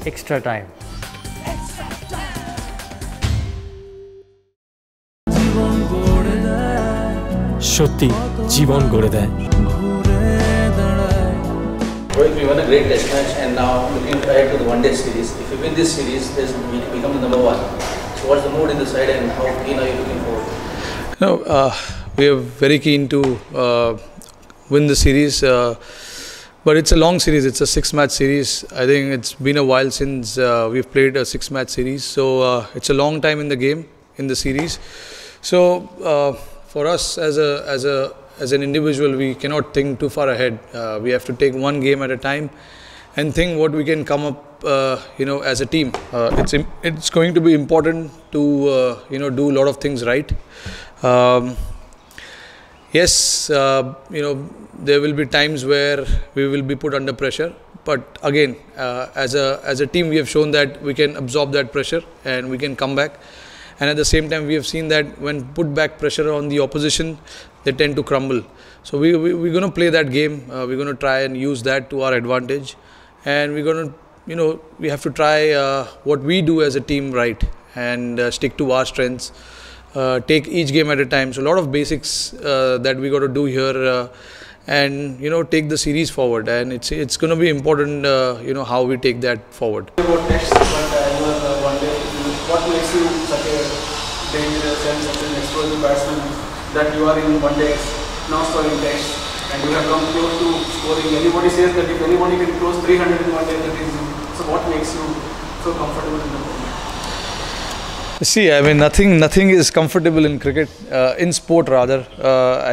extra time. সত্যি জীবন গড়ে দেয়। Rohit, we won a great test match and now looking ahead to the one-day series. If you win this series, we become the number one. So what's the mood in the side and how keen are you looking forward? No, we are very keen to win the series, but it's a long series. It's a six-match series. I think it's been a while since we've played a six-match series, so it's a long time in the game, in the series. So for us as an individual, we cannot think too far ahead. We have to take one game at a time and think what we can come up, as a team. It's going to be important to do a lot of things right. Yes, there will be times where we will be put under pressure, but again, as a team, we have shown that we can absorb that pressure and we can come back. And at the same time, we have seen that when put back pressure on the opposition, they tend to crumble. So we're going to play that game. We're going to try and use that to our advantage, and we're going to, we have to try what we do as a team right and stick to our strengths. Take each game at a time. So a lot of basics that we got to do here, and take the series forward. And it's going to be important, how we take that forward. About tests, but you are one day. What makes you such a dangerous and such an explosive batsman that you are in one day now scoring tests, and you have come close to scoring? Anybody says that if anybody can close 300 in one day, that is. So what makes you so comfortable in the format? See, I mean, nothing is comfortable in cricket, in sport rather.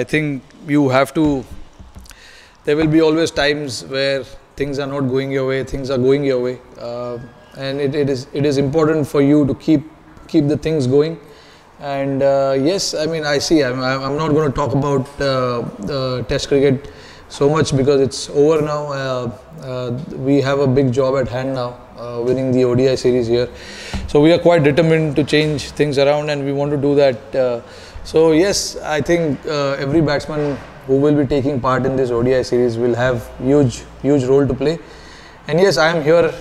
I think you have to. There will be always times where things are not going your way, things are going your way, and it is important for you to keep the things going. And yes, I mean, I see. I'm not going to talk about the Test cricket so much because it's over now. We have a big job at hand now, winning the ODI series here. So we are quite determined to change things around, and we want to do that. So yes, I think every batsman who will be taking part in this ODI series will have huge role to play. And yes, I am here,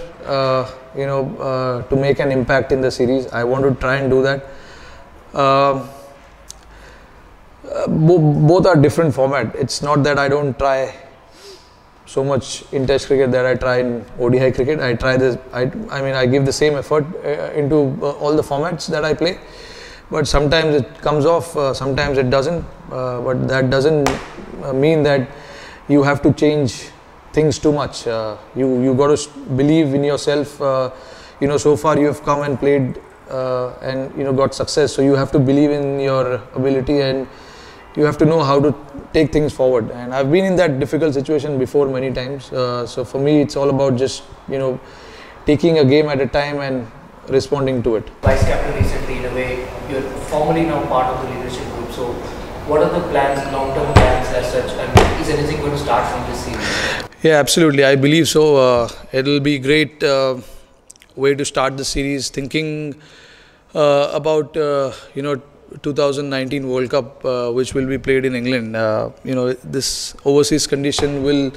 to make an impact in the series. I want to try and do that. Both are different format. It's not that I don't try so much in Test cricket that I try in ODI cricket. I try this. I give the same effort into all the formats that I play. But sometimes it comes off, sometimes it doesn't. But that doesn't mean that you have to change things too much. You got to believe in yourself. So far you have come and played and got success. So you have to believe in your ability, and you have to know how to take things forward. And I've been in that difficult situation before many times. So for me, it's all about just taking a game at a time and responding to it. Vice captain recently, in a way, you're formally now part of the leadership group. So what are the plans, long-term plans as such, and is anything going to start from this series? Yeah, absolutely. I believe so. It'll be great way to start the series. Thinking about 2019 World Cup, which will be played in England. This overseas condition will,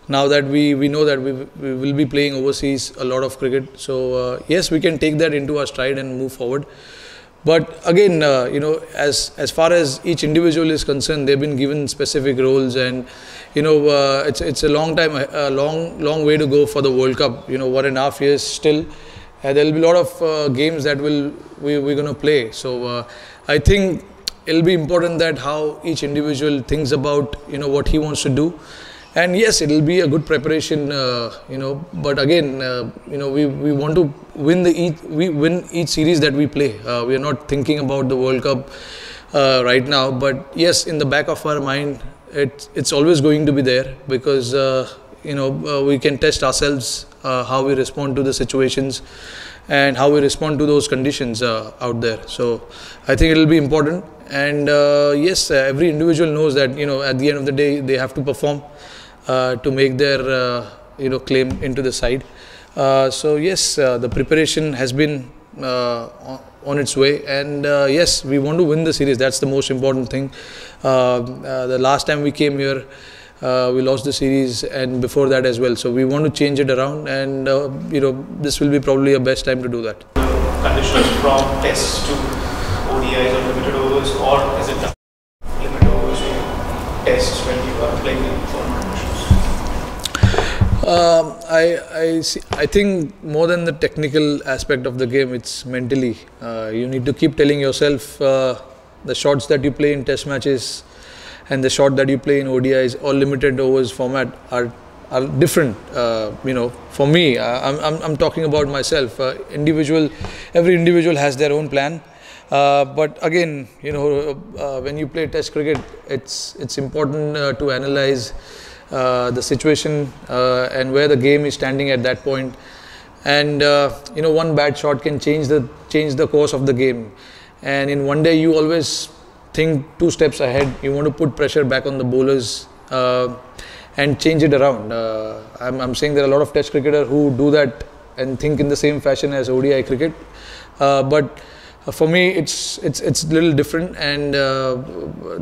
now that we know that we will be playing overseas a lot of cricket. So yes, we can take that into our stride and move forward. But again, as far as each individual is concerned, they've been given specific roles, and it's a long time, a long way to go for the World Cup. 1.5 years still. There will be a lot of games that we're going to play. So I think it'll be important that how each individual thinks about what he wants to do. And yes, it'll be a good preparation, but again, we want to win each series that we play. We are not thinking about the World Cup right now, but yes, in the back of our mind, it's always going to be there, because we can test ourselves, how we respond to the situations and how we respond to those conditions out there. So I think it'll be important. And yes, every individual knows that at the end of the day they have to perform to make their claim into the side. So yes, the preparation has been on its way, and yes, we want to win the series. That's the most important thing. The last time we came here, We lost the series, and before that as well. So we want to change it around, and this will be probably a best time to do that. Conditions from tests to ODIs or limited overs, or is it limited overs to tests when you are playing in foreign conditions? I think more than the technical aspect of the game, it's mentally. You need to keep telling yourself the shots that you play in test matches and the shot that you play in ODIs or limited overs format are different. For me, I'm talking about myself. Every individual has their own plan. But again, when you play test cricket, it's important to analyze the situation and where the game is standing at that point. And one bad shot can change the course of the game. And in one day, you always think 2 steps ahead. You want to put pressure back on the bowlers and change it around. I'm saying there are a lot of test cricketers who do that and think in the same fashion as ODI cricket. But for me, it's a little different, and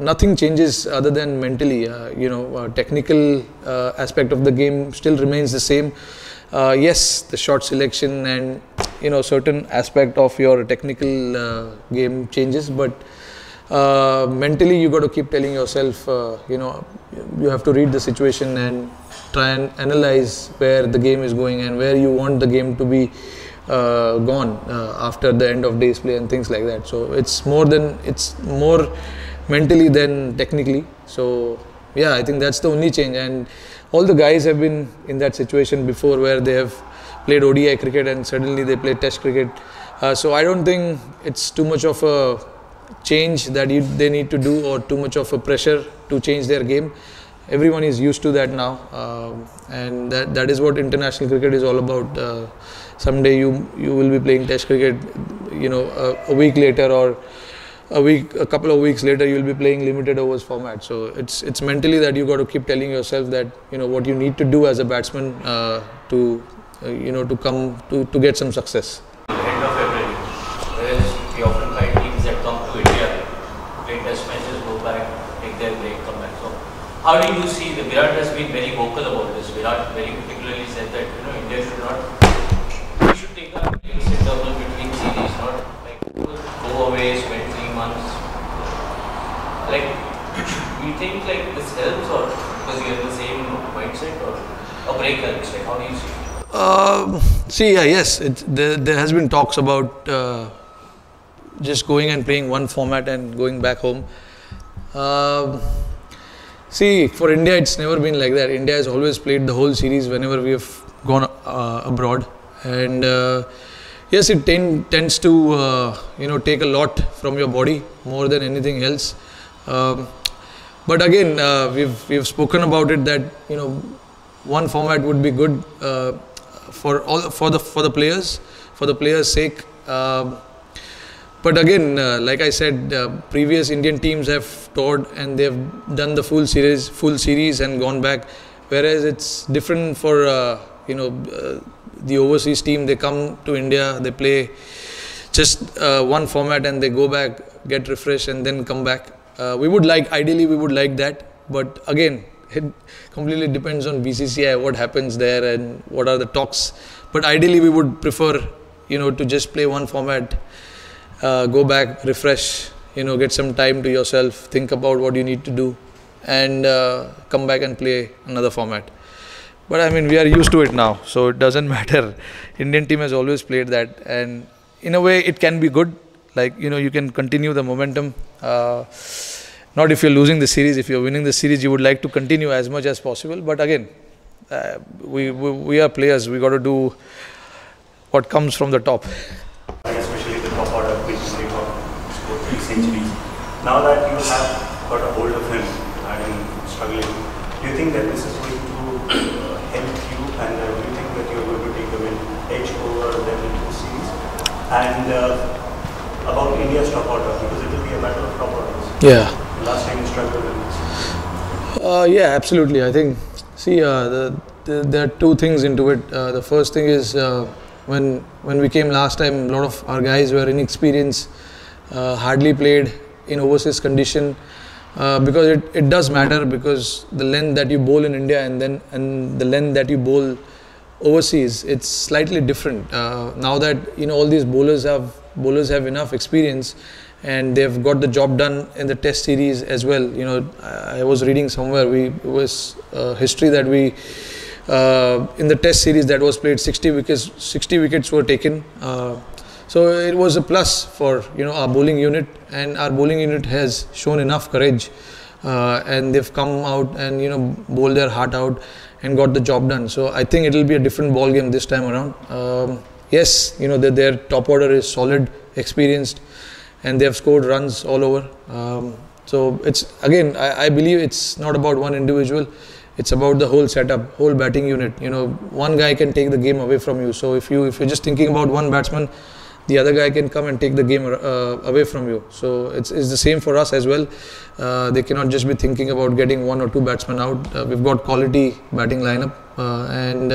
nothing changes other than mentally. Technical aspect of the game still remains the same. Yes, the shot selection and certain aspect of your technical game changes, but mentally you got to keep telling yourself, you have to read the situation and try and analyze where the game is going and where you want the game to be gone after the end of day's play and things like that. So it's more mentally than technically. So yeah, I think that's the only change, and all the guys have been in that situation before where they have played ODI cricket and suddenly they play test cricket. So I don't think it's too much of a change that they need to do or too much of a pressure to change their game. Everyone is used to that now, and that is what international cricket is all about. Someday you will be playing test cricket, a week later, or a couple of weeks later you will be playing limited overs format. So it's mentally that you got to keep telling yourself that what you need to do as a batsman to get some success. End of February, whereas we often find teams that come to India, play test matches, go back, take their break, come back. So how do you see the Virat has been very vocal about this. Virat very particularly said that India should take our breaks in terms of between series, not like go away, spend 3 months. Like, do you think like this helps, or because you have the same mindset, or a break helps? Like, how do you see it? Yes, there has been talks about just going and playing one format and going back home. For India, it's never been like that. India has always played the whole series whenever we have gone abroad, and yes, it tends to take a lot from your body more than anything else. But again, we've spoken about it that one format would be good for the players' sake. But again, like I said, previous Indian teams have toured and they have done the full series and gone back. Whereas it's different for the overseas team. They come to India, they play just one format and they go back, get refreshed, and then come back. Ideally we would like that, but again, it completely depends on BCCI, what happens there and what are the talks. But ideally we would prefer to just play one format, go back, refresh, get some time to yourself, think about what you need to do, and come back and play another format. But I mean, we are used to it now, so it doesn't matter. Indian team has always played that, and in a way it can be good. Like, you can continue the momentum. Not if you're losing the series. If you're winning the series, you would like to continue as much as possible. But again, we are players. We got to do what comes from the top. Especially the top order, which scored 3 centuries. Now that you have got a hold of him and struggling, do you think that this is going to help you, and do you think that you're going to take the win edge over them in this series? And about India's top order, because it will be a battle of top orders. Yeah. Last time you struggled with this. Yeah, absolutely. I think, there are 2 things into it. The first thing is when we came last time, a lot of our guys were inexperienced, hardly played in overseas condition. because it does matter, because the length that you bowl in India and the length that you bowl overseas, it's slightly different. Now that all these bowlers have enough experience and they've got the job done in the Test series as well. I was reading somewhere it was history that we in the Test series that was played, 60 wickets were taken. So it was a plus for our bowling unit, and our bowling unit has shown enough courage, and they've come out and bowled their heart out and got the job done. So I think it will be a different ball game this time around. Yes, their top order is solid, experienced, and they have scored runs all over. So it's again, I believe it's not about one individual. It's about the whole setup, whole batting unit. One guy can take the game away from you. So if you're just thinking about one batsman, the other guy can come and take the game away from you. So it's the same for us as well. They cannot just be thinking about getting one or two batsmen out. We've got quality batting lineup, and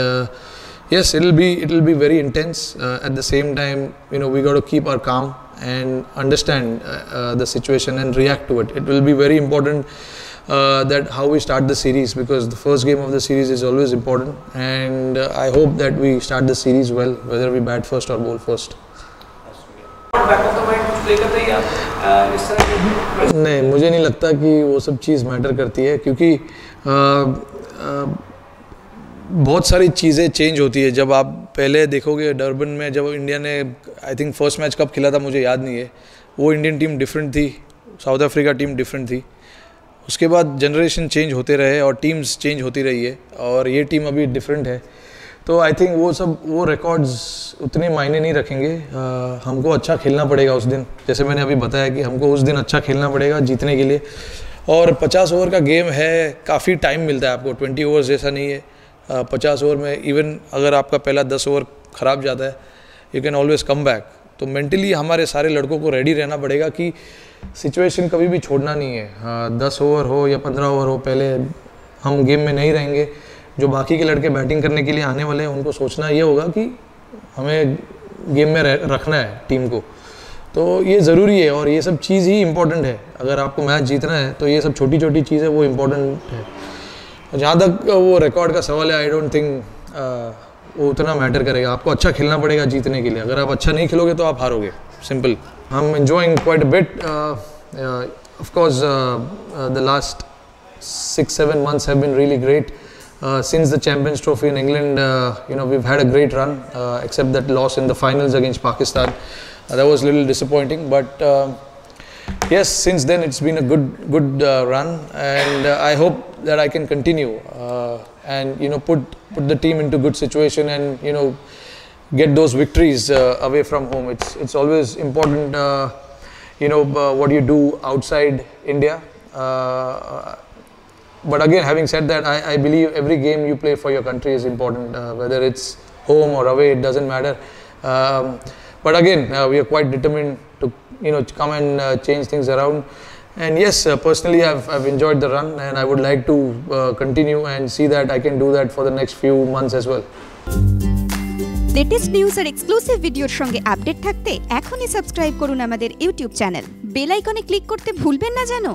yes, it'll be very intense. At the same time, we got to keep our calm and understand the situation and react to it. It will be very important that how we start the series, because the first game of the series is always important, and I hope that we start the series well, whether we bat first or bowl first. नहीं, मुझे नहीं लगता कि वो सब चीज़ matter करती है, क्योंकि बहुत सारी चीज़ें चेंज होती है. जब आप पहले देखोगे डरबन में, जब इंडिया ने आई थिंक फर्स्ट मैच कब खेला था मुझे याद नहीं है, वो इंडियन टीम डिफरेंट थी, साउथ अफ्रीका टीम डिफरेंट थी. उसके बाद जनरेशन चेंज होते रहे और टीम्स चेंज होती रही है, और ये टीम अभी डिफरेंट है. तो आई थिंक वो रिकॉर्ड्स उतने मायने नहीं रखेंगे. हमको अच्छा खेलना पड़ेगा उस दिन, जैसे मैंने अभी बताया कि हमको उस दिन अच्छा खेलना पड़ेगा जीतने के लिए. और 50 ओवर का गेम है, काफ़ी टाइम मिलता है आपको. 20 ओवर्स जैसा नहीं है. 50 ओवर में इवन अगर आपका पहला 10 ओवर ख़राब जाता है, you can always come back. तो मेंटली हमारे सारे लड़कों को रेडी रहना पड़ेगा कि सिचुएशन कभी भी छोड़ना नहीं है. 10 ओवर हो या 15 ओवर हो, पहले हम गेम में नहीं रहेंगे. जो बाकी के लड़के बैटिंग करने के लिए आने वाले हैं, उनको सोचना ये होगा कि हमें गेम में रखना है टीम को. तो ये ज़रूरी है, और ये सब चीज़ ही इम्पोर्टेंट है. अगर आपको मैच जीतना है तो ये सब छोटी छोटी चीज़ें वो इम्पोर्टेंट है. जहाँ तक वो रिकॉर्ड का सवाल है, आई डोंट थिंक वो उतना मैटर करेगा. आपको अच्छा खेलना पड़ेगा जीतने के लिए. अगर आप अच्छा नहीं खेलोगे तो आप हारोगे. Simple. I'm enjoying quite a bit. Of course, the last 6-7 months have been really great. Since the Champions Trophy in England, we've had a great run, except that loss in the finals against Pakistan. That was a little disappointing, but yes, since then it's been a good run, and I hope that I can continue and put the team into good situation and get those victories away from home. It's always important, what you do outside India. But again, having said that, I believe every game you play for your country is important, whether it's home or away, it doesn't matter. But again, we are quite determined to come and change things around. And yes, personally, I've enjoyed the run, and I would like to continue and see that I can do that for the next few months as well. Latest news আর exclusive ভিডিওর সঙ্গে update থাকতে এখনই subscribe করুন আমাদের YouTube channel. Bell আইকনে click করতে ভুলবেন না যেন।